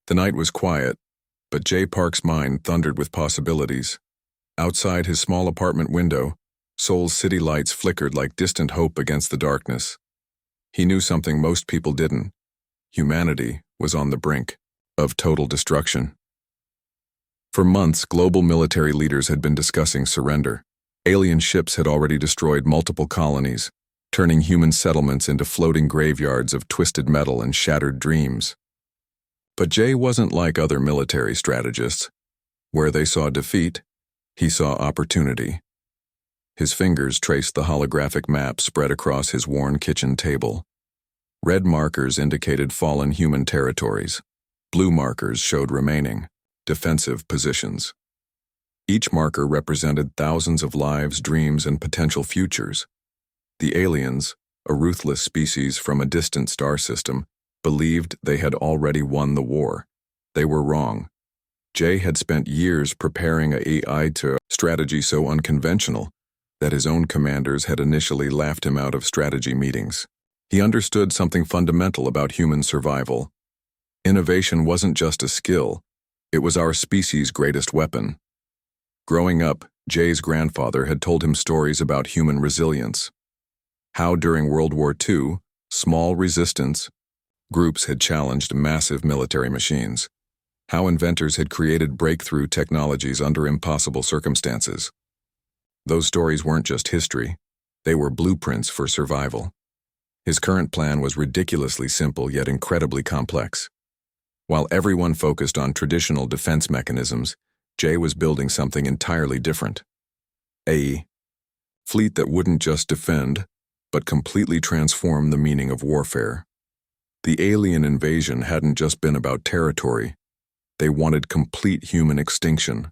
The night was quiet, but Jay Park's mind thundered with possibilities. Outside his small apartment window, Seoul's city lights flickered like distant hope against the darkness. He knew something most people didn't. Humanity was on the brink of total destruction. For months, global military leaders had been discussing surrender. Alien ships had already destroyed multiple colonies, turning human settlements into floating graveyards of twisted metal and shattered dreams. But Jay wasn't like other military strategists. Where they saw defeat, he saw opportunity. His fingers traced the holographic map spread across his worn kitchen table. Red markers indicated fallen human territories. Blue markers showed remaining, defensive positions. Each marker represented thousands of lives, dreams, and potential futures. The aliens, a ruthless species from a distant star system, believed they had already won the war. They were wrong. Jay had spent years preparing a AI to strategy so unconventional that his own commanders had initially laughed him out of strategy meetings. He understood something fundamental about human survival. Innovation wasn't just a skill, it was our species' greatest weapon. Growing up, Jay's grandfather had told him stories about human resilience. How during World War II, small resistance groups had challenged massive military machines. How inventors had created breakthrough technologies under impossible circumstances. Those stories weren't just history, they were blueprints for survival. His current plan was ridiculously simple yet incredibly complex. While everyone focused on traditional defense mechanisms, Jay was building something entirely different. A fleet that wouldn't just defend, but completely transform the meaning of warfare. The alien invasion hadn't just been about territory. They wanted complete human extinction.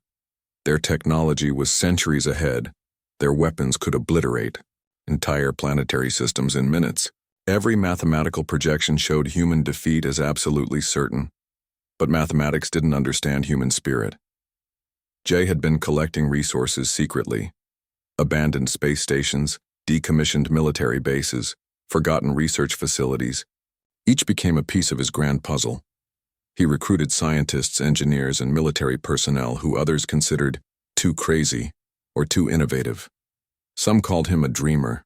Their technology was centuries ahead. Their weapons could obliterate entire planetary systems in minutes. Every mathematical projection showed human defeat as absolutely certain. But mathematics didn't understand human spirit. Jay had been collecting resources secretly. Abandoned space stations, decommissioned military bases, forgotten research facilities. Each became a piece of his grand puzzle. He recruited scientists, engineers, and military personnel who others considered too crazy or too innovative. Some called him a dreamer.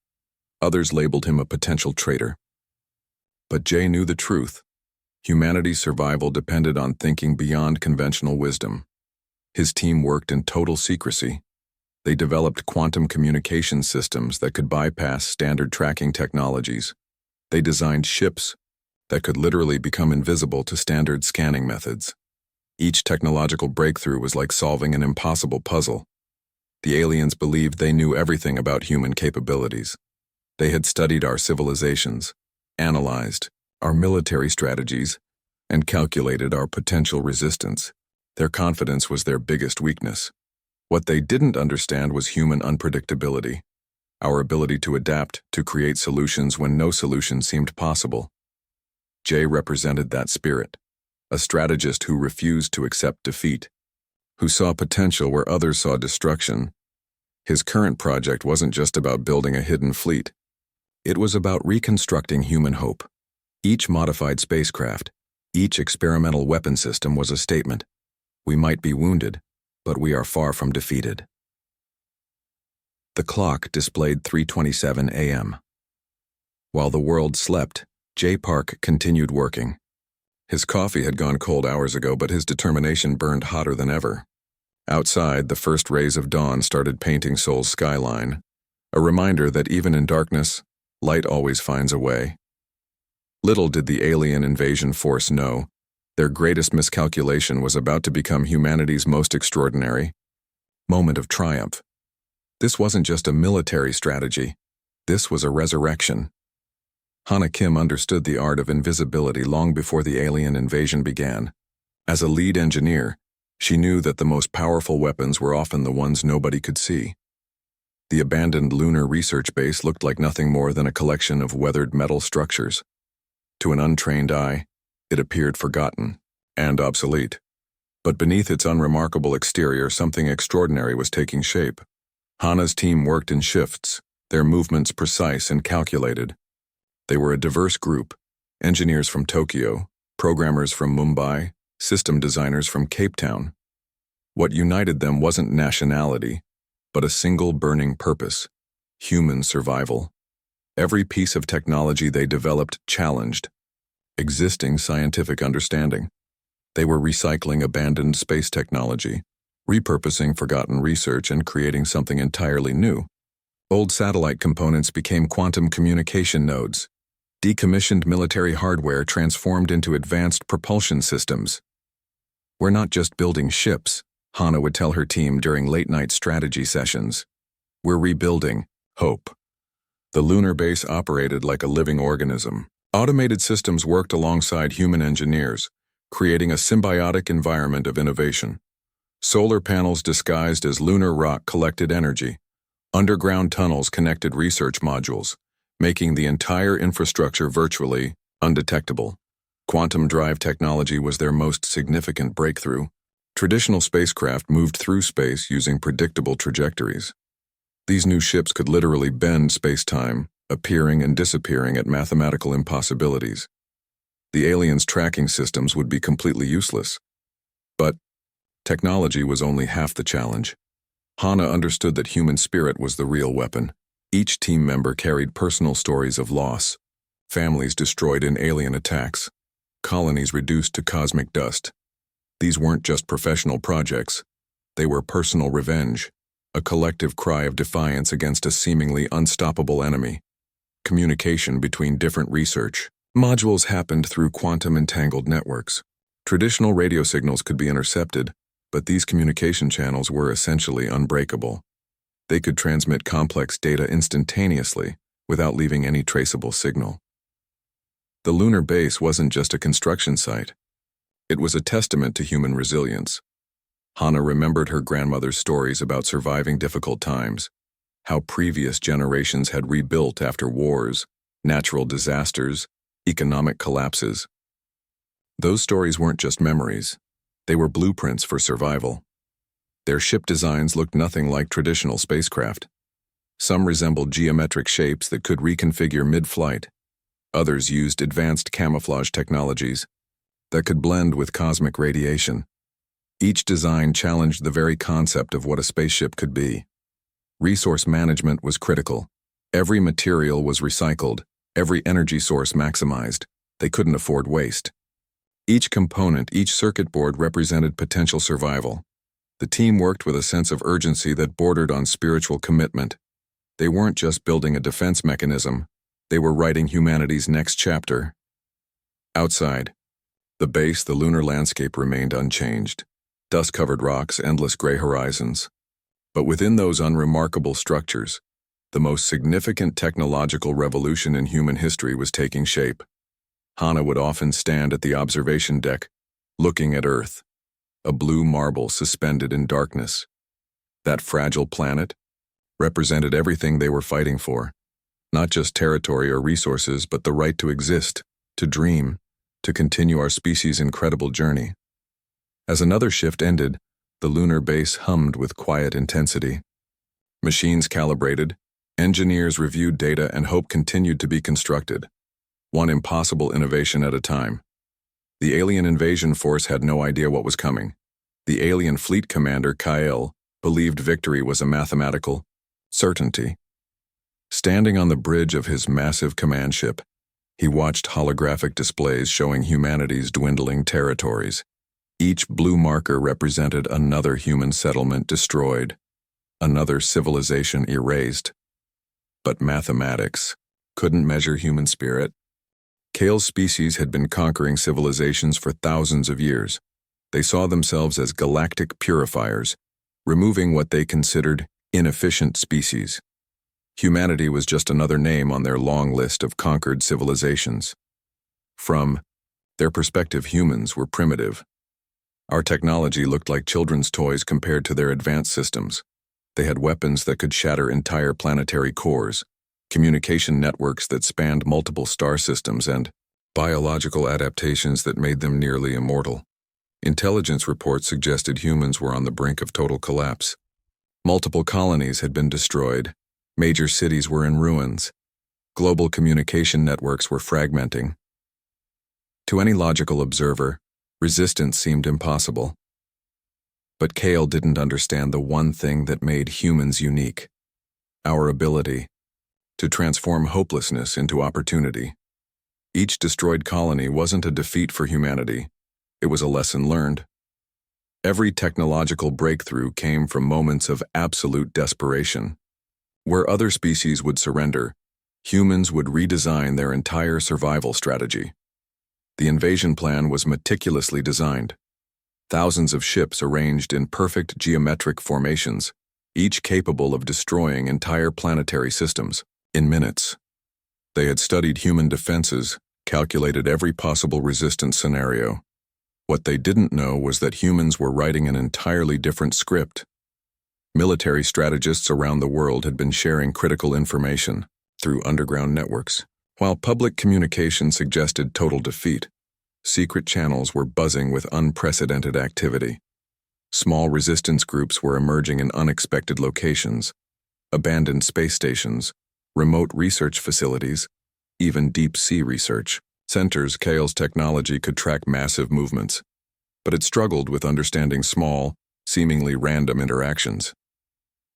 Others labeled him a potential traitor. But Jay knew the truth. Humanity's survival depended on thinking beyond conventional wisdom. His team worked in total secrecy. They developed quantum communication systems that could bypass standard tracking technologies. They designed ships that could literally become invisible to standard scanning methods. Each technological breakthrough was like solving an impossible puzzle. The aliens believed they knew everything about human capabilities. They had studied our civilizations, analyzed our military strategies, and calculated our potential resistance. Their confidence was their biggest weakness. What they didn't understand was human unpredictability, our ability to adapt, to create solutions when no solution seemed possible. Jay represented that spirit, a strategist who refused to accept defeat, who saw potential where others saw destruction. His current project wasn't just about building a hidden fleet. It was about reconstructing human hope. Each modified spacecraft, each experimental weapon system was a statement. We might be wounded, but we are far from defeated. The clock displayed 3:27 a.m. While the world slept, Jay Park continued working. His coffee had gone cold hours ago, but his determination burned hotter than ever. Outside, the first rays of dawn started painting Seoul's skyline, a reminder that even in darkness, light always finds a way. Little did the alien invasion force know, their greatest miscalculation was about to become humanity's most extraordinary moment of triumph. This wasn't just a military strategy, this was a resurrection. Hana Kim understood the art of invisibility long before the alien invasion began. As a lead engineer, she knew that the most powerful weapons were often the ones nobody could see. The abandoned lunar research base looked like nothing more than a collection of weathered metal structures. To an untrained eye, it appeared forgotten and obsolete. But beneath its unremarkable exterior, something extraordinary was taking shape. Hana's team worked in shifts, their movements precise and calculated. They were a diverse group, engineers from Tokyo, programmers from Mumbai, system designers from Cape Town. What united them wasn't nationality, but a single burning purpose: human survival. Every piece of technology they developed challenged existing scientific understanding. They were recycling abandoned space technology, repurposing forgotten research, and creating something entirely new. Old satellite components became quantum communication nodes. Decommissioned military hardware transformed into advanced propulsion systems. "We're not just building ships," Hana would tell her team during late-night strategy sessions. "We're rebuilding hope." The lunar base operated like a living organism. Automated systems worked alongside human engineers, creating a symbiotic environment of innovation. Solar panels disguised as lunar rock collected energy. Underground tunnels connected research modules, making the entire infrastructure virtually undetectable. Quantum drive technology was their most significant breakthrough. Traditional spacecraft moved through space using predictable trajectories. These new ships could literally bend space-time, appearing and disappearing at mathematical impossibilities. The aliens' tracking systems would be completely useless. But technology was only half the challenge. Hana understood that human spirit was the real weapon. Each team member carried personal stories of loss, families destroyed in alien attacks, colonies reduced to cosmic dust. These weren't just professional projects. They were personal revenge, a collective cry of defiance against a seemingly unstoppable enemy. Communication between different research modules happened through quantum-entangled networks. Traditional radio signals could be intercepted, but these communication channels were essentially unbreakable. They could transmit complex data instantaneously without leaving any traceable signal. The lunar base wasn't just a construction site. It was a testament to human resilience. Hana remembered her grandmother's stories about surviving difficult times, how previous generations had rebuilt after wars, natural disasters, economic collapses. Those stories weren't just memories. They were blueprints for survival. Their ship designs looked nothing like traditional spacecraft. Some resembled geometric shapes that could reconfigure mid-flight. Others used advanced camouflage technologies that could blend with cosmic radiation. Each design challenged the very concept of what a spaceship could be. Resource management was critical. Every material was recycled, every energy source maximized. They couldn't afford waste. Each component, each circuit board represented potential survival. The team worked with a sense of urgency that bordered on spiritual commitment. They weren't just building a defense mechanism, they were writing humanity's next chapter. Outside the base, the lunar landscape remained unchanged. Dust-covered rocks, endless gray horizons. But within those unremarkable structures, the most significant technological revolution in human history was taking shape. Hana would often stand at the observation deck, looking at Earth, a blue marble suspended in darkness. That fragile planet represented everything they were fighting for, not just territory or resources, but the right to exist, to dream, to continue our species' incredible journey. As another shift ended, the lunar base hummed with quiet intensity. Machines calibrated, engineers reviewed data, and hope continued to be constructed, one impossible innovation at a time. The alien invasion force had no idea what was coming. The alien fleet commander, Kyle, believed victory was a mathematical certainty. Standing on the bridge of his massive command ship, he watched holographic displays showing humanity's dwindling territories. Each blue marker represented another human settlement destroyed, another civilization erased. But mathematics couldn't measure human spirit. Kale's species had been conquering civilizations for thousands of years. They saw themselves as galactic purifiers, removing what they considered inefficient species. Humanity was just another name on their long list of conquered civilizations. From their perspective, humans were primitive. Our technology looked like children's toys compared to their advanced systems. They had weapons that could shatter entire planetary cores, communication networks that spanned multiple star systems, and biological adaptations that made them nearly immortal. Intelligence reports suggested humans were on the brink of total collapse. Multiple colonies had been destroyed. Major cities were in ruins. Global communication networks were fragmenting. To any logical observer, Resistance seemed impossible. But Kale didn't understand the one thing that made humans unique: our ability to transform hopelessness into opportunity. Each destroyed colony wasn't a defeat for humanity, it was a lesson learned. Every technological breakthrough came from moments of absolute desperation. Where other species would surrender, humans would redesign their entire survival strategy. The invasion plan was meticulously designed. Thousands of ships arranged in perfect geometric formations, each capable of destroying entire planetary systems in minutes. They had studied human defenses, calculated every possible resistance scenario. What they didn't know was that humans were writing an entirely different script. Military strategists around the world had been sharing critical information through underground networks. While public communication suggested total defeat, secret channels were buzzing with unprecedented activity. Small resistance groups were emerging in unexpected locations: abandoned space stations, remote research facilities, even deep-sea research centers. Kale's technology could track massive movements, but it struggled with understanding small, seemingly random interactions.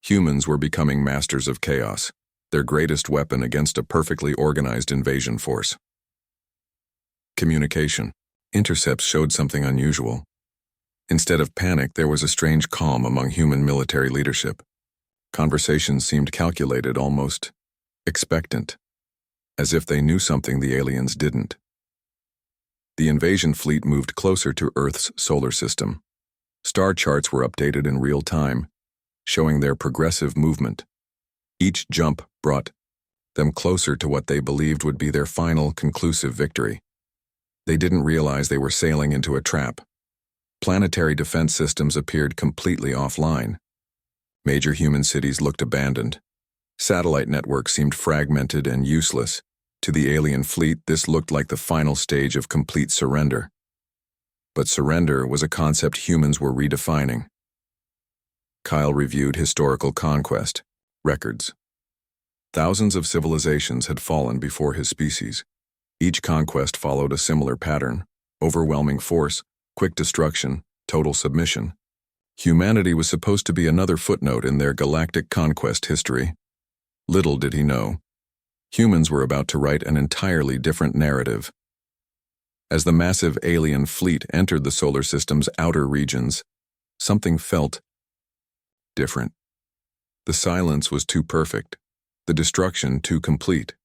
Humans were becoming masters of chaos, their greatest weapon against a perfectly organized invasion force. Communication. Intercepts showed something unusual. Instead of panic, there was a strange calm among human military leadership. Conversations seemed calculated, almost expectant, as if they knew something the aliens didn't. The invasion fleet moved closer to Earth's solar system. Star charts were updated in real time, showing their progressive movement. Each jump brought them closer to what they believed would be their final, conclusive victory. They didn't realize they were sailing into a trap. Planetary defense systems appeared completely offline. Major human cities looked abandoned. Satellite networks seemed fragmented and useless. To the alien fleet, this looked like the final stage of complete surrender. But surrender was a concept humans were redefining. Kyle reviewed historical conquest records. Thousands of civilizations had fallen before his species. Each conquest followed a similar pattern: overwhelming force, quick destruction, total submission. Humanity was supposed to be another footnote in their galactic conquest history. Little did he know, humans were about to write an entirely different narrative. As the massive alien fleet entered the solar system's outer regions, something felt different. The silence was too perfect, the destruction too complete.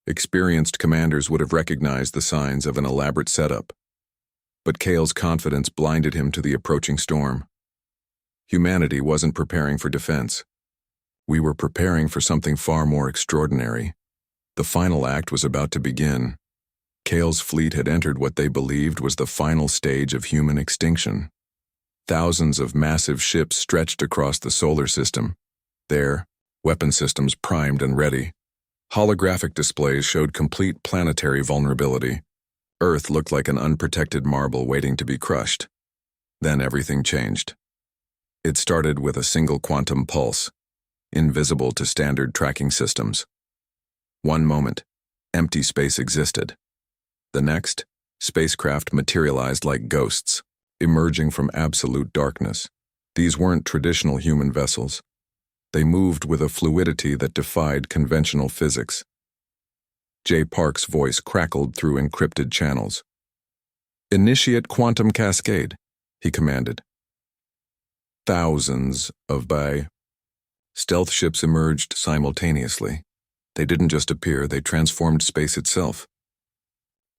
Experienced commanders would have recognized the signs of an elaborate setup. But Kale's confidence blinded him to the approaching storm. Humanity wasn't preparing for defense. We were preparing for something far more extraordinary. The final act was about to begin. Kale's fleet had entered what they believed was the final stage of human extinction. Thousands of massive ships stretched across the solar system. There, weapon systems primed and ready. Holographic displays showed complete planetary vulnerability. Earth looked like an unprotected marble waiting to be crushed. Then everything changed. It started with a single quantum pulse, invisible to standard tracking systems. One moment, empty space existed. The next, spacecraft materialized like ghosts, emerging from absolute darkness. These weren't traditional human vessels. They moved with a fluidity that defied conventional physics. J. Park's voice crackled through encrypted channels. "Initiate quantum cascade," he commanded. Thousands of stealth ships emerged simultaneously. They didn't just appear, they transformed space itself.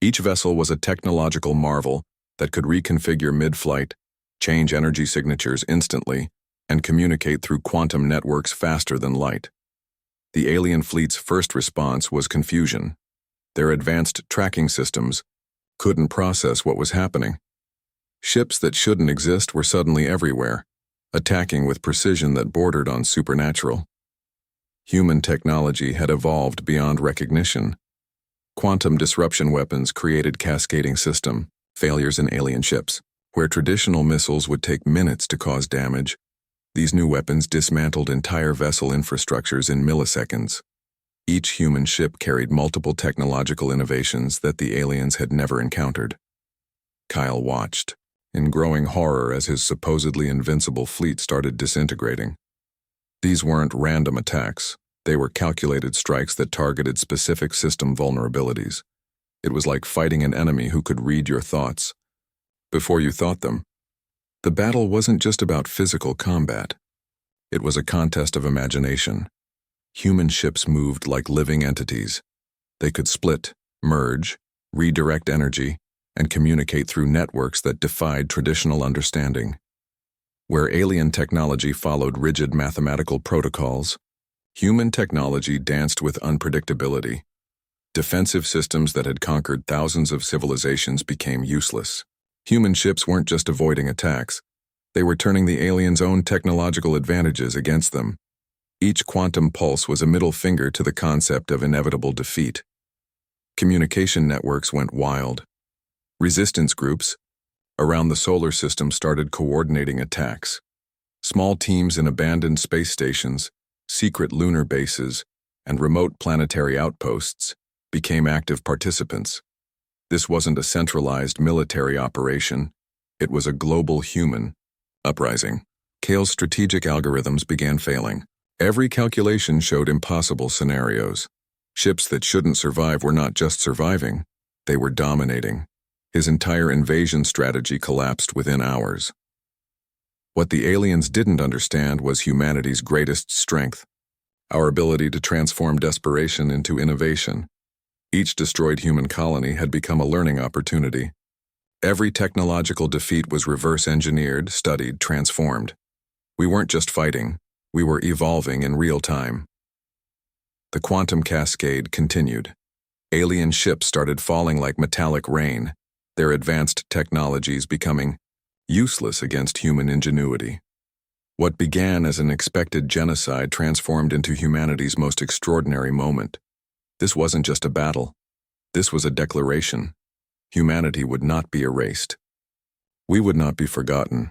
Each vessel was a technological marvel that could reconfigure mid-flight, change energy signatures instantly, and communicate through quantum networks faster than light. The alien fleet's first response was confusion. Their advanced tracking systems couldn't process what was happening. Ships that shouldn't exist were suddenly everywhere, attacking with precision that bordered on supernatural. Human technology had evolved beyond recognition. Quantum disruption weapons created cascading system failures in alien ships. Where traditional missiles would take minutes to cause damage, these new weapons dismantled entire vessel infrastructures in milliseconds. Each human ship carried multiple technological innovations that the aliens had never encountered. Kyle watched, in growing horror as his supposedly invincible fleet started disintegrating. These weren't random attacks. They were calculated strikes that targeted specific system vulnerabilities. It was like fighting an enemy who could read your thoughts before you thought them. The battle wasn't just about physical combat. It was a contest of imagination. Human ships moved like living entities. They could split, merge, redirect energy, and communicate through networks that defied traditional understanding. Where alien technology followed rigid mathematical protocols, human technology danced with unpredictability. Defensive systems that had conquered thousands of civilizations became useless. Human ships weren't just avoiding attacks. They were turning the aliens' own technological advantages against them. Each quantum pulse was a middle finger to the concept of inevitable defeat. Communication networks went wild. Resistance groups around the solar system started coordinating attacks. Small teams in abandoned space stations, secret lunar bases, and remote planetary outposts became active participants. This wasn't a centralized military operation. It was a global human uprising. Kale's strategic algorithms began failing. Every calculation showed impossible scenarios. Ships that shouldn't survive were not just surviving, they were dominating. His entire invasion strategy collapsed within hours. What the aliens didn't understand was humanity's greatest strength, our ability to transform desperation into innovation. Each destroyed human colony had become a learning opportunity. Every technological defeat was reverse-engineered, studied, transformed. We weren't just fighting, we were evolving in real time. The quantum cascade continued. Alien ships started falling like metallic rain, their advanced technologies becoming useless against human ingenuity. What began as an expected genocide transformed into humanity's most extraordinary moment. This wasn't just a battle. This was a declaration. Humanity would not be erased. We would not be forgotten.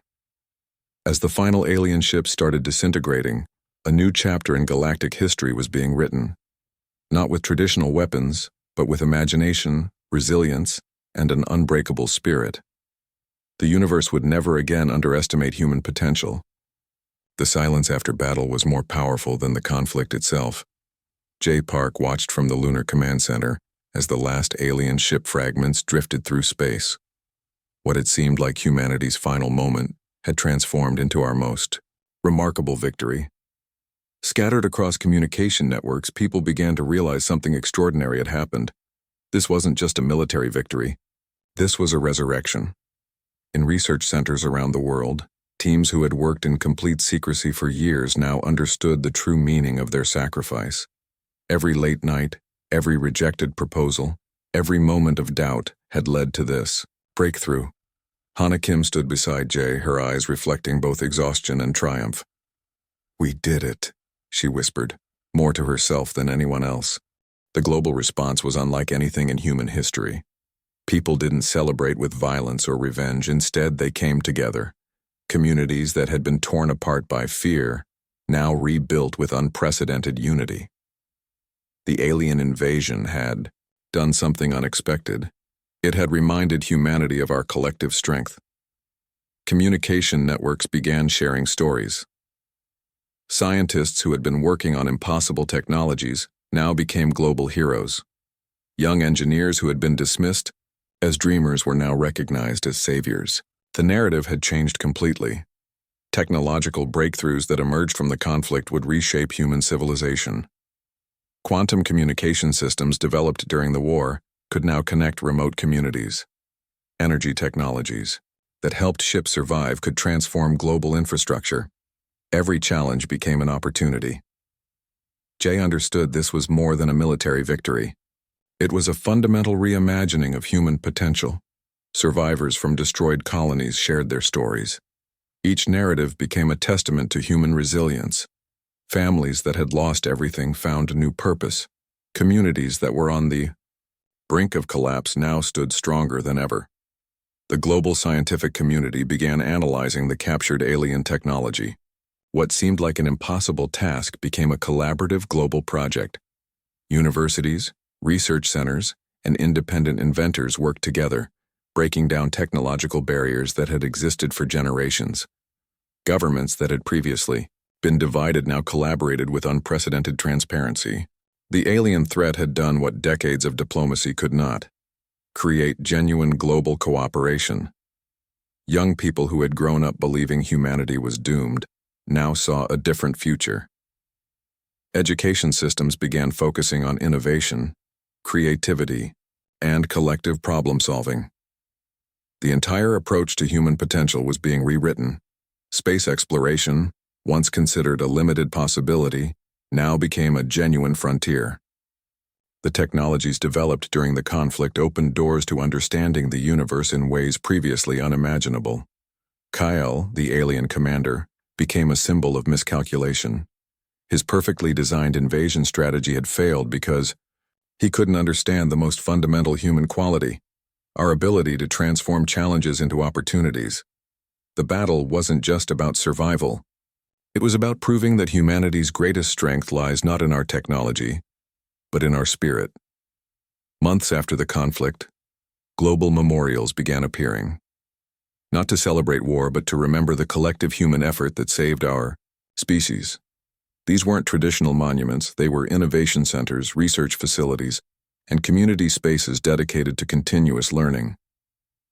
As the final alien ship started disintegrating, a new chapter in galactic history was being written. Not with traditional weapons, but with imagination, resilience, and an unbreakable spirit. The universe would never again underestimate human potential. The silence after battle was more powerful than the conflict itself. Jay Park watched from the Lunar Command Center as the last alien ship fragments drifted through space. What had seemed like humanity's final moment had transformed into our most remarkable victory. Scattered across communication networks, people began to realize something extraordinary had happened. This wasn't just a military victory. This was a resurrection. In research centers around the world, teams who had worked in complete secrecy for years now understood the true meaning of their sacrifice. Every late night, every rejected proposal, every moment of doubt had led to this breakthrough. Hana Kim stood beside Jay, her eyes reflecting both exhaustion and triumph. "We did it," she whispered, more to herself than anyone else. The global response was unlike anything in human history. People didn't celebrate with violence or revenge. Instead, they came together. Communities that had been torn apart by fear, now rebuilt with unprecedented unity. The alien invasion had done something unexpected. It had reminded humanity of our collective strength. Communication networks began sharing stories. Scientists who had been working on impossible technologies now became global heroes. Young engineers who had been dismissed as dreamers were now recognized as saviors. The narrative had changed completely. Technological breakthroughs that emerged from the conflict would reshape human civilization. Quantum communication systems developed during the war could now connect remote communities. Energy technologies that helped ships survive could transform global infrastructure. Every challenge became an opportunity. Jay understood this was more than a military victory. It was a fundamental reimagining of human potential. Survivors from destroyed colonies shared their stories. Each narrative became a testament to human resilience. Families that had lost everything found a new purpose. Communities that were on the brink of collapse now stood stronger than ever. The global scientific community began analyzing the captured alien technology. What seemed like an impossible task became a collaborative global project. Universities, research centers, and independent inventors worked together, breaking down technological barriers that had existed for generations. Governments that had previously been divided now collaborated with unprecedented transparency. The alien threat had done what decades of diplomacy could not: create genuine global cooperation. Young people who had grown up believing humanity was doomed now saw a different future. Education systems began focusing on innovation, creativity, and collective problem-solving. The entire approach to human potential was being rewritten. Space exploration, once considered a limited possibility, now became a genuine frontier. The technologies developed during the conflict opened doors to understanding the universe in ways previously unimaginable. Kyle, the alien commander, became a symbol of miscalculation. His perfectly designed invasion strategy had failed because he couldn't understand the most fundamental human quality: our ability to transform challenges into opportunities. The battle wasn't just about survival. It was about proving that humanity's greatest strength lies not in our technology, but in our spirit. Months after the conflict, global memorials began appearing. Not to celebrate war, but to remember the collective human effort that saved our species. These weren't traditional monuments, they were innovation centers, research facilities, and community spaces dedicated to continuous learning.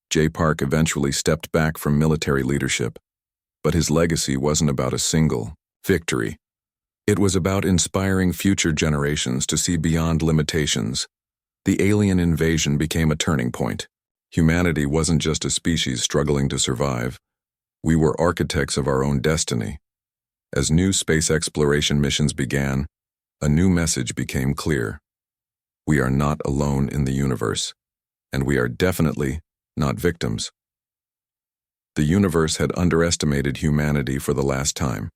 J. Park eventually stepped back from military leadership, but his legacy wasn't about a single victory. It was about inspiring future generations to see beyond limitations. The alien invasion became a turning point. Humanity wasn't just a species struggling to survive. We were architects of our own destiny. As new space exploration missions began, a new message became clear. We are not alone in the universe, and we are definitely not victims. The universe had underestimated humanity for the last time.